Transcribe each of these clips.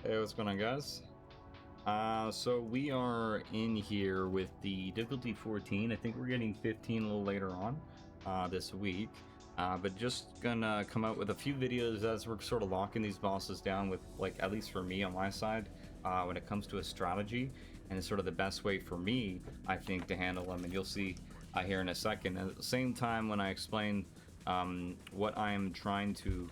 Hey, what's going on, guys? So we are in here with the difficulty 14. I think we're getting 15 a little later on this week. But just gonna come out with a few videos as we're sort of locking these bosses down with, like, at least for me on my side, when it comes to a strategy. And it's sort of the best way for me, I think, to handle them. And you'll see here in a second. And at the same time, when I explain what I'm trying to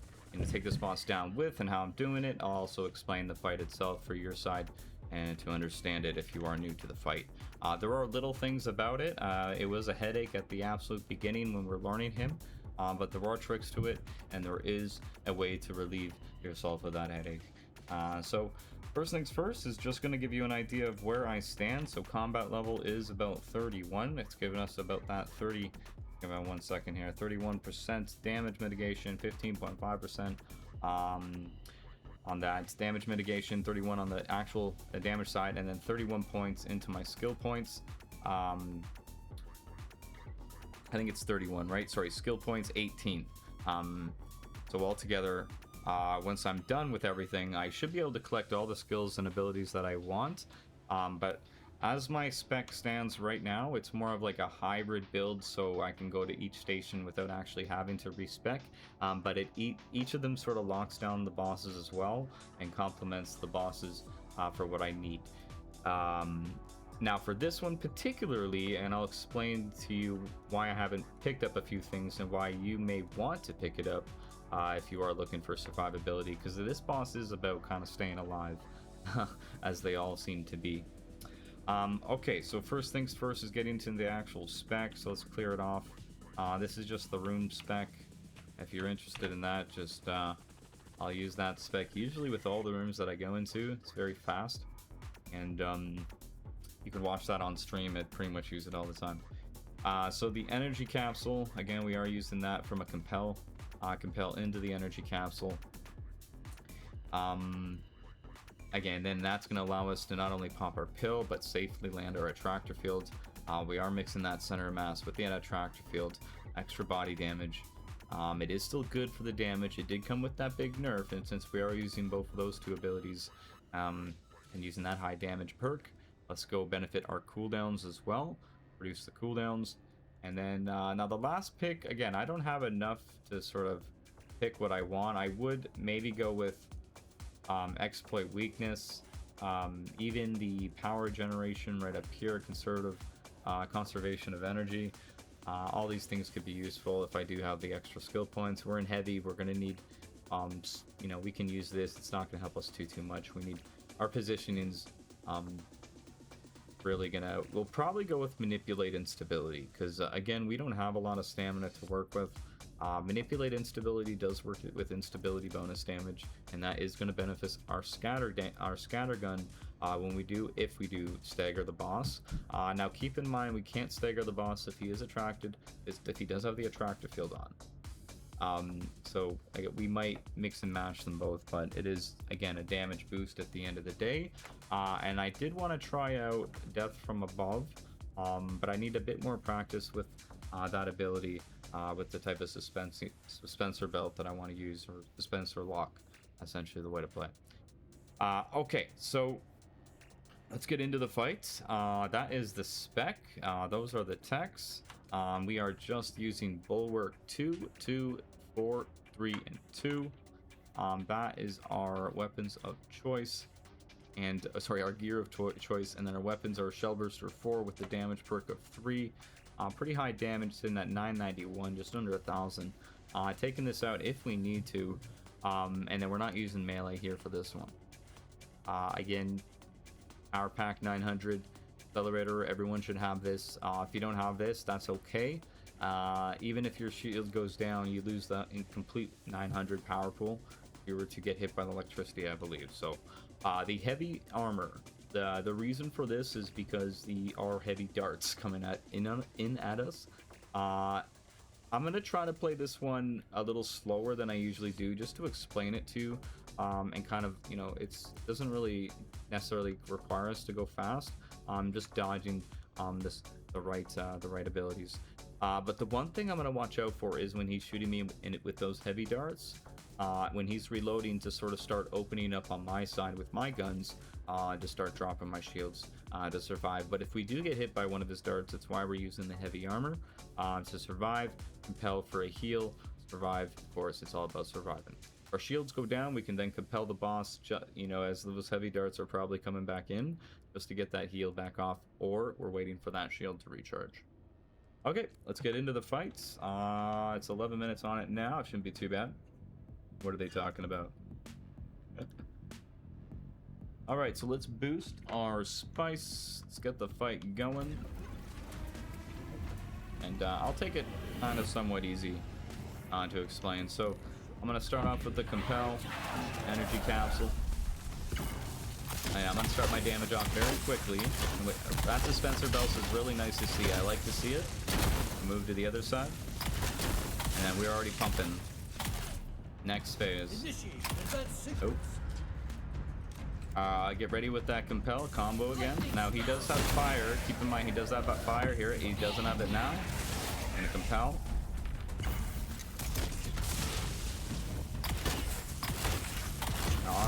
take this boss down with and how I'm doing it, I'll also explain the fight itself for your side and to understand it if you are new to the fight. There are little things about it. It was a headache at the absolute beginning when we're learning him, but there are tricks to it, and there is a way to relieve yourself of that headache. So first things first is just going to give you an idea of where I stand. So combat level is about 31. It's given us about that 30. Give me 1 second here. 31% damage mitigation, 15.5% on that damage mitigation, 31 on the actual damage side, and then 31 points into my skill points. I think it's 31, right? Sorry, skill points 18. So altogether, once I'm done with everything, I should be able to collect all the skills and abilities that I want. But as my spec stands right now, it's more of like a hybrid build, so I can go to each station without actually having to respec. But each of them sort of locks down the bosses as well and complements the bosses for what I need. Now for this one particularly, and I'll explain to you why I haven't picked up a few things and why you may want to pick it up if you are looking for survivability, because this boss is about kind of staying alive, as they all seem to be. Okay, so first things first is getting to the actual spec, so let's clear it off. This is just the room spec. If you're interested in that, just I'll use that spec usually with all the rooms that I go into. It's very fast, and you can watch that on stream. I pretty much use it all the time. So the energy capsule, again, we are using that from a compel into the energy capsule. Again, then that's going to allow us to not only pop our pill, but safely land our attractor field. We are mixing that center of mass with the attractor field, extra body damage. It is still good for the damage. It did come with that big nerf, and since we are using both of those two abilities and using that high damage perk, let's go benefit our cooldowns as well. Reduce the cooldowns. And then now the last pick, again, I don't have enough to sort of pick what I want. I would maybe go with exploit weakness, even the power generation right up here, conservation of energy. All these things could be useful if I do have the extra skill points. We're in heavy, we're going to need we can use this. It's not going to help us too much. We need our positionings. We'll probably go with manipulate instability, because again, we don't have a lot of stamina to work with. Manipulate instability does work with instability bonus damage, and that is going to benefit our scatter gun if we do stagger the boss. Now keep in mind, we can't stagger the boss if he is attracted, if he does have the attractor field on. So we might mix and match them both, but it is, again, a damage boost at the end of the day. And I did want to try out Death from Above, but I need a bit more practice with that ability. With the type of suspensor belt that I want to use, or dispenser lock, essentially the way to play. Okay, so let's get into the fight. That is the spec. Those are the techs. We are just using Bulwark 2, 2, 4, 3, and 2. That is our weapons of choice. And our gear of choice, and then our weapons are Shellburster 4 with the damage perk of 3. Pretty high damage, sitting at 991, just under 1,000. Taking this out if we need to, and then we're not using melee here for this one. Again, our pack 900 accelerator, everyone should have this. If you don't have this, that's okay. Even if your shield goes down, you lose the incomplete 900 power pool if you were to get hit by the electricity, I believe. So the heavy armor, the reason for this is because are heavy darts coming in at us. I'm gonna try to play this one a little slower than I usually do, just to explain it to you, and kind of, it doesn't really necessarily require us to go fast. Just dodging the right abilities. But the one thing I'm gonna watch out for is when he's shooting me with those heavy darts. when he's reloading to sort of start opening up on my side with my guns, to start dropping my shields to survive. But if we do get hit by one of his darts, that's why we're using the heavy armor to survive, compel for a heal, survive. Of course, it's all about surviving. Our shields go down, we can then compel the boss, you know, as those heavy darts are probably coming back in, just to get that heal back off, or we're waiting for that shield to recharge. Okay, let's get into the fights. It's 11 minutes on it now. It shouldn't be too bad. What are they talking about? Alright, so let's boost our spice. Let's get the fight going. And I'll take it kind of somewhat easy to explain. So I'm going to start off with the compel energy capsule. And I'm going to start my damage off very quickly. That dispenser belt is really nice to see. I like to see it. Move to the other side. And then we're already pumping. Next phase. Oh. Get ready with that compel combo again. Now he does have fire. Keep in mind he does have fire here. He doesn't have it now. And a compel.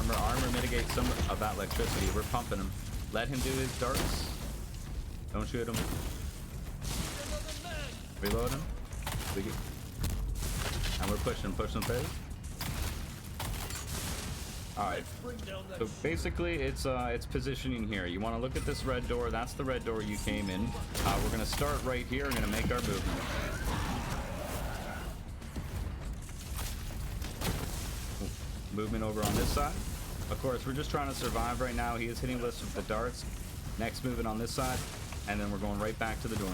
Now armor mitigates some of that electricity. We're pumping him. Let him do his darts. Don't shoot him. Reload him. And we're pushing phase. Alright, so basically it's positioning here. You want to look at this red door. That's the red door you came in. We're going to start right here. We're going to make our movement. Movement over on this side. Of course, we're just trying to survive right now. He is hitting us with the darts. Next movement on this side. And then we're going right back to the door.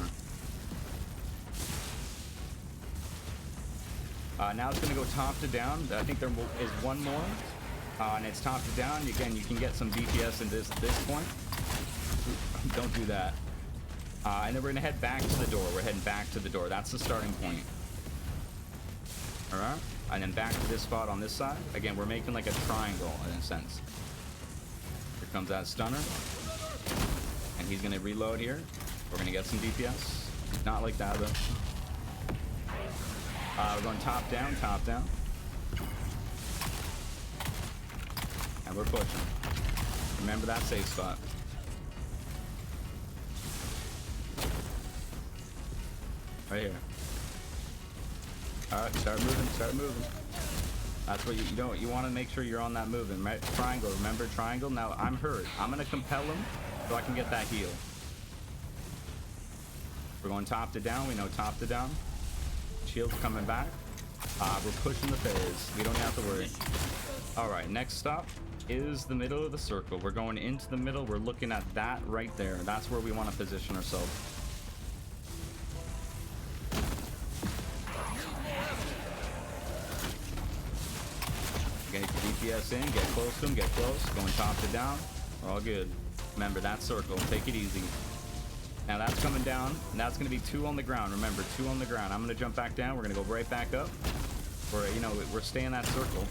Now it's going to go top to down. I think there is one more. And it's top to down. Again, you can get some DPS in this point. Don't do that. And then we're gonna head back to the door. We're heading back to the door. That's the starting point. All right. And then back to this spot on this side. Again, we're making like a triangle in a sense. Here comes that stunner. And he's gonna reload here. We're gonna get some DPS. Not like that though. We're going top down, top down. And we're pushing. Remember that safe spot. Right here. Alright, start moving. That's what you want to make sure you're on that moving, right? Triangle, remember triangle? Now I'm hurt. I'm gonna compel him so I can get that heal. We're going top to down, we know top to down. Shield's coming back. We're pushing the phase. We don't have to worry. Alright, next stop is the middle of the circle. We're going into the middle. We're looking at that right there. That's where we want to position ourselves. Get DPS in, get close to him, get close. Going top to down. We're all good. Remember that circle. Take it easy. Now that's coming down, and that's going to be 2 on the ground. Remember, 2 on the ground. I'm going to jump back down. We're going to go right back up. We're staying that circle.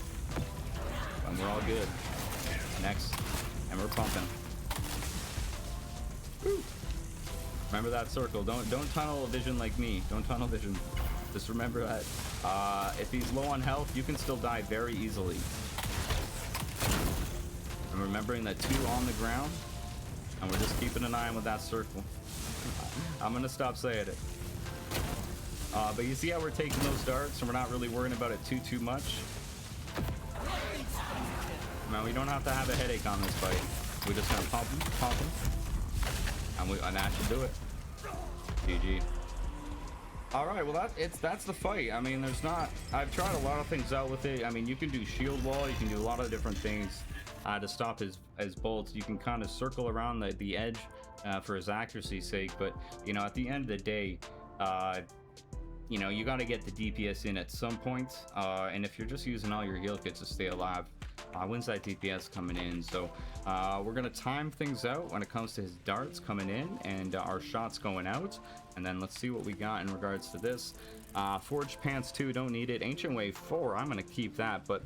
And we're all good. Next, and we're pumping. Woo. Remember that circle. Don't tunnel vision like me. Don't tunnel vision. Just remember that if he's low on health, you can still die very easily. And remembering that 2 on the ground, and we're just keeping an eye on with that circle. I'm gonna stop saying it. But you see how we're taking those darts, and we're not really worrying about it too much. Man, we don't have to have a headache on this fight. We're just gonna pump him, and that should do it. GG. All right, well that's the fight. I mean, I've tried a lot of things out with it. I mean, you can do shield wall, you can do a lot of different things to stop his bolts. You can kind of circle around the edge for his accuracy's sake, but you know, at the end of the day, you know, you got to get the DPS in at some point, and if you're just using all your heal kits to stay alive, when's that DPS coming in? So we're gonna time things out when it comes to his darts coming in and our shots going out, and then let's see what we got in regards to this. Forged Pants 2, don't need it. Ancient Wave 4, I'm gonna keep that, but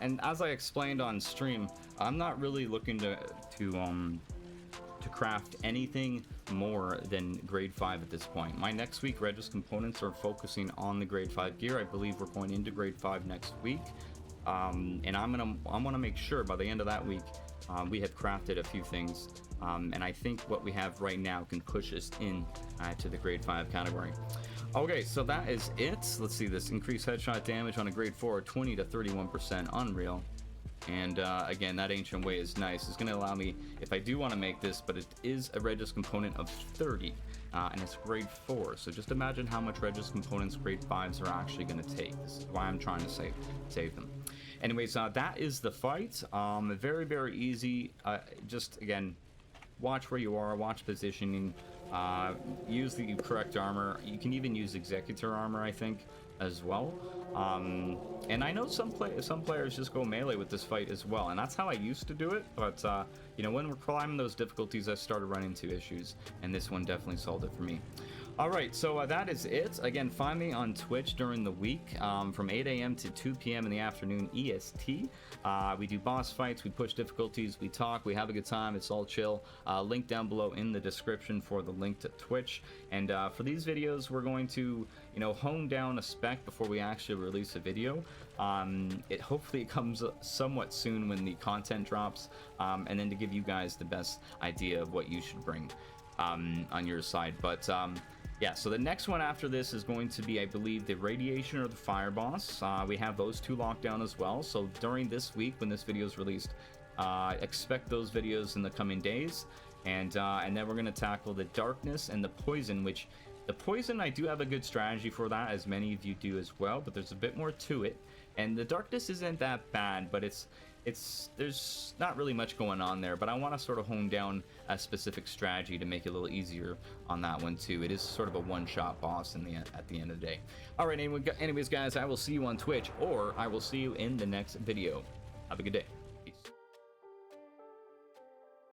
and as I explained on stream, I'm not really looking to craft anything more than grade 5 at this point. My next week Regis components are focusing on the grade 5 gear. I believe we're going into grade 5 next week. And I want to make sure by the end of that week we have crafted a few things, and I think what we have right now can push us in to the grade 5 category. Okay, so that is it. Let's see this. Increased headshot damage on a grade 4, 20 to 31%, unreal. And again, that ancient way is nice. It's going to allow me, if I do want to make this, but it is a Regis component of 30, and it's grade 4. So just imagine how much Regis components grade 5s are actually going to take. This is why I'm trying to save them. Anyways, that is the fight. Very, very easy. Just, again, watch where you are, watch positioning, use the correct armor. You can even use Executor armor, I think, as well. And I know some players just go melee with this fight as well, and that's how I used to do it, but you know, when we're climbing those difficulties, I started running into issues, and this one definitely solved it for me. Alright, so that is it. Again, find me on Twitch during the week from 8 a.m. to 2 p.m. in the afternoon EST. We do boss fights, we push difficulties, we talk, we have a good time, it's all chill. Link down below in the description for the link to Twitch. And for these videos, we're going to, you know, hone down a spec before we actually release a video. Hopefully it comes somewhat soon when the content drops, and then to give you guys the best idea of what you should bring on your side. But yeah, so the next one after this is going to be, I believe, the Radiation or the Fire Boss. We have those two locked down as well. So during this week, when this video is released, expect those videos in the coming days. And then we're going to tackle the Darkness and the Poison, which the Poison, I do have a good strategy for that, as many of you do as well, but there's a bit more to it. And the Darkness isn't that bad, but there's not really much going on there, but I want to sort of hone down a specific strategy to make it a little easier on that one too. It is sort of a one-shot boss at the end of the day. All right, anyways, guys, I will see you on Twitch, or I will see you in the next video. Have a good day.